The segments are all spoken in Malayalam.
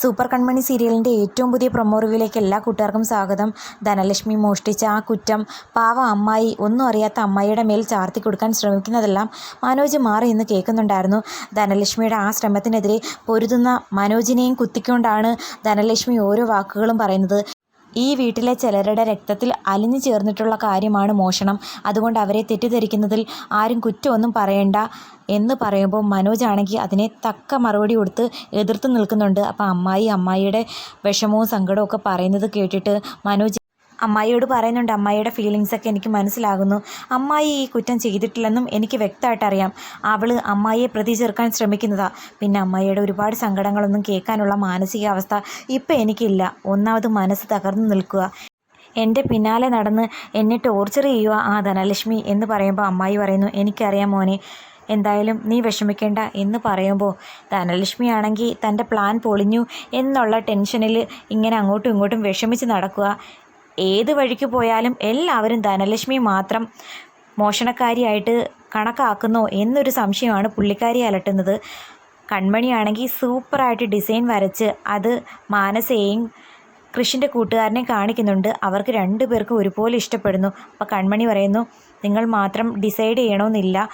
സൂപ്പർ കൺമണി സീരിയലിൻ്റെ ഏറ്റവും പുതിയ പ്രൊമോ റിവ്യൂയിലേക്ക് എല്ലാ കൂട്ടുകാർക്കും സ്വാഗതം. ധനലക്ഷ്മി മോഷ്ടിച്ച ആ കുറ്റം പാവം അമ്മായി, ഒന്നും അറിയാത്ത അമ്മായിയുടെ മേൽ ചാർത്തി കൊടുക്കാൻ ശ്രമിക്കുന്നതെല്ലാം മനോജ് മാറി എന്ന് കേൾക്കുന്നുണ്ടായിരുന്നു. ധനലക്ഷ്മിയുടെ ആ ശ്രമത്തിനെതിരെ പൊരുതുന്ന മനോജിനെയും കുത്തിക്കൊണ്ടാണ് ധനലക്ഷ്മി ഓരോ വാക്കുകളും പറയുന്നത്. ഈ വീട്ടിലെ ചിലരുടെ രക്തത്തിൽ അലിഞ്ഞു ചേർന്നിട്ടുള്ള കാര്യമാണ് മോഷണം. അതുകൊണ്ട് അവരെ തെറ്റിദ്ധരിക്കുന്നതിൽ ആരും കുറ്റമൊന്നും പറയണ്ട എന്ന് പറയുമ്പോൾ മനോജ് ആണെങ്കിൽ അതിനെ തക്ക മറുപടി കൊടുത്ത് എതിർത്ത് നിൽക്കുന്നുണ്ട്. അപ്പോൾ അമ്മായിയുടെ വിഷമവും സങ്കടവും ഒക്കെ പറയുന്നത് കേട്ടിട്ട് മനോജ് അമ്മായിയോട് പറയുന്നുണ്ട്, അമ്മായിയുടെ ഫീലിങ്സൊക്കെ എനിക്ക് മനസ്സിലാകുന്നു. അമ്മായി ഈ കുറ്റം ചെയ്തിട്ടില്ലെന്നും എനിക്ക് വ്യക്തമായിട്ട് അറിയാം. അവൾ അമ്മായിയെ പ്രതി ചേർക്കാൻ ശ്രമിക്കുന്നതാ. പിന്നെ അമ്മായിയുടെ ഒരുപാട് സങ്കടങ്ങളൊന്നും കേൾക്കാനുള്ള മാനസികാവസ്ഥ ഇപ്പം എനിക്കില്ല. ഒന്നാമത് മനസ്സ് തകർന്നു നിൽക്കുക. എൻ്റെ പിന്നാലെ നടന്ന് എന്നെ ടോർച്ചർ ചെയ്യുക ആ ധനലക്ഷ്മി എന്ന് പറയുമ്പോൾ അമ്മായി പറയുന്നു, എനിക്കറിയാം മോനെ, എന്തായാലും നീ വിഷമിക്കേണ്ട എന്ന് പറയുമ്പോൾ ധനലക്ഷ്മി ആണെങ്കിൽ തൻ്റെ പ്ലാൻ പൊളിഞ്ഞു എന്നുള്ള ടെൻഷനിൽ ഇങ്ങനെ അങ്ങോട്ടും ഇങ്ങോട്ടും വിഷമിച്ച് നടക്കുക. ഏത് വഴിക്ക് പോയാലും എല്ലാവരും ധനലക്ഷ്മി മാത്രം മോഷണക്കാരിയായിട്ട് കണക്കാക്കുന്നോ എന്നൊരു സംശയമാണ് പുള്ളിക്കാരി അലട്ടുന്നത്. കൺമണിയാണെങ്കിൽ സൂപ്പറായിട്ട് ഡിസൈൻ വരച്ച് അത് മാനസയെയും കൃഷിൻ്റെ കൂട്ടുകാരനെ കാണിക്കുന്നുണ്ട്. അവർക്ക് രണ്ടുപേർക്കും ഒരുപോലെ ഇഷ്ടപ്പെടുന്നു. അപ്പോൾ കൺമണി പറയുന്നു, നിങ്ങൾ മാത്രം ഡിസൈഡ് ചെയ്യണമെന്നില്ല.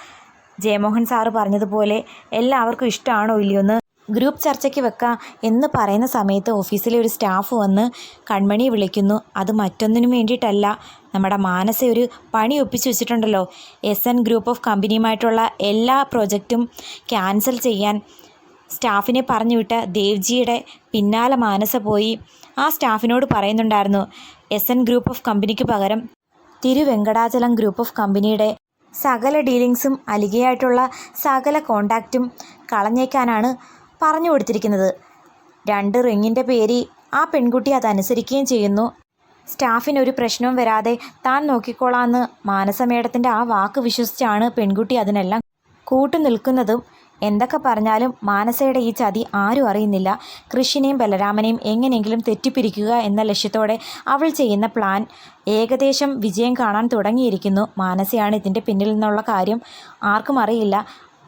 ജയമോഹൻ സാറ് പറഞ്ഞതുപോലെ എല്ലാവർക്കും ഇഷ്ടമാണോ ഇല്ലയോ എന്ന് ഗ്രൂപ്പ് ചർച്ചയ്ക്ക് വെക്കാം എന്ന് പറയുന്ന സമയത്ത് ഓഫീസിലെ ഒരു സ്റ്റാഫ് വന്ന് കൺമണിയെ വിളിക്കുന്നു. അത് മറ്റൊന്നിനും വേണ്ടിയിട്ടല്ല, നമ്മുടെ മാനസ ഒരു പണി ഒപ്പിച്ച് വെച്ചിട്ടുണ്ടല്ലോ. SN ഗ്രൂപ്പ് ഓഫ് കമ്പനിയുമായിട്ടുള്ള എല്ലാ പ്രോജക്റ്റും ക്യാൻസൽ ചെയ്യാൻ സ്റ്റാഫിനെ പറഞ്ഞു വിട്ട ദേവ്ജിയുടെ പിന്നാലെ മാനസ പോയി ആ സ്റ്റാഫിനോട് പറയുന്നുണ്ടായിരുന്നു, SN ഗ്രൂപ്പ് ഓഫ് കമ്പനിക്ക് പകരം തിരുവെങ്കടാചലം ഗ്രൂപ്പ് ഓഫ് കമ്പനിയുടെ സകല ഡീലിങ്സും അലികയായിട്ടുള്ള സകല കോണ്ടാക്റ്റും കളഞ്ഞേക്കാനാണ് പറഞ്ഞു കൊടുത്തിരിക്കുന്നത്. 2 റിങ്ങിൻ്റെ പേര് ആ പെൺകുട്ടി അതനുസരിക്കുകയും ചെയ്യുന്നു. സ്റ്റാഫിനൊരു പ്രശ്നവും വരാതെ താൻ നോക്കിക്കോളാമെന്ന് മാനസ മേഡത്തിൻ്റെ ആ വാക്ക് വിശ്വസിച്ചാണ് പെൺകുട്ടി അതിനെല്ലാം കൂട്ടു നിൽക്കുന്നതും. എന്തൊക്കെ പറഞ്ഞാലും മാനസയുടെ ഈ ചതി ആരും അറിയുന്നില്ല. കൃഷിനെയും ബലരാമനെയും എങ്ങനെയെങ്കിലും തെറ്റിപ്പിരിക്കുക എന്ന ലക്ഷ്യത്തോടെ അവൾ ചെയ്യുന്ന പ്ലാൻ ഏകദേശം വിജയം കാണാൻ തുടങ്ങിയിരിക്കുന്നു. മാനസയാണ് ഇതിൻ്റെ പിന്നിൽ നിന്നുള്ള കാര്യം ആർക്കും അറിയില്ല.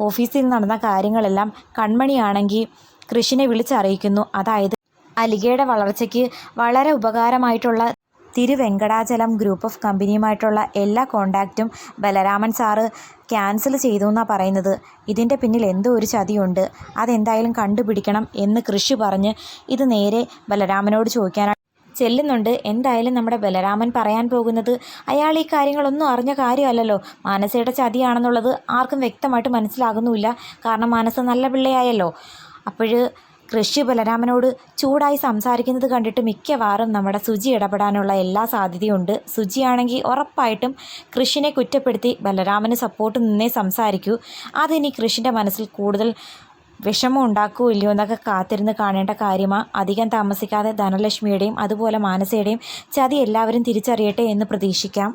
ഓഫീസിൽ നടന്ന കാര്യങ്ങളെല്ലാം കൺമണിയാണെങ്കിൽ കൃഷിനെ വിളിച്ചറിയിക്കുന്നു. അതായത് അലികയുടെ വളർച്ചയ്ക്ക് വളരെ ഉപകാരമായിട്ടുള്ള തിരുവെങ്കടാചലം ഗ്രൂപ്പ് ഓഫ് കമ്പനിയുമായിട്ടുള്ള എല്ലാ കോണ്ടാക്റ്റും ബലരാമൻ സാറ് ക്യാൻസൽ ചെയ്തു എന്നാണ് പറയുന്നത്. ഇതിൻ്റെ പിന്നിൽ എന്തോ ഒരു ചതിയുണ്ട്, അതെന്തായാലും കണ്ടുപിടിക്കണം എന്ന് കൃഷി പറഞ്ഞ് ഇത് നേരെ ബലരാമനോട് ചോദിക്കാനാണ് ചെല്ലുന്നുണ്ട്. എന്തായാലും നമ്മുടെ ബലരാമൻ പറയാൻ പോകുന്നത് അയാൾ ഈ കാര്യങ്ങളൊന്നും അറിഞ്ഞ കാര്യമല്ലല്ലോ. മാനസയുടെ ചതിയാണെന്നുള്ളത് ആർക്കും വ്യക്തമായിട്ട് മനസ്സിലാകുന്നുമില്ല. കാരണം മാനസ നല്ല പിള്ളയായല്ലോ. അപ്പോൾ കൃഷി ബലരാമനോട് ചൂടായി സംസാരിക്കുന്നത് കണ്ടിട്ട് മിക്കവാറും നമ്മുടെ സുജി ഇടപെടാനുള്ള എല്ലാ സാധ്യതയുണ്ട്. സുജിയാണെങ്കിൽ ഉറപ്പായിട്ടും കൃഷിനെ കുറ്റപ്പെടുത്തി ബലരാമന് സപ്പോർട്ട് നിന്നേ സംസാരിക്കൂ. അതിനി കൃഷിൻ്റെ മനസ്സിൽ കൂടുതൽ വിഷമം ഉണ്ടാക്കുമോ ഇല്ലയോ എന്നൊക്കെ കാത്തിരുന്ന് കാണേണ്ട കാര്യമാണ്. അധികം താമസിക്കാതെ ധനലക്ഷ്മിയുടെയും അതുപോലെ മാനസയുടെയും ചതി എല്ലാവരും തിരിച്ചറിയട്ടെ എന്ന് പ്രതീക്ഷിക്കാം.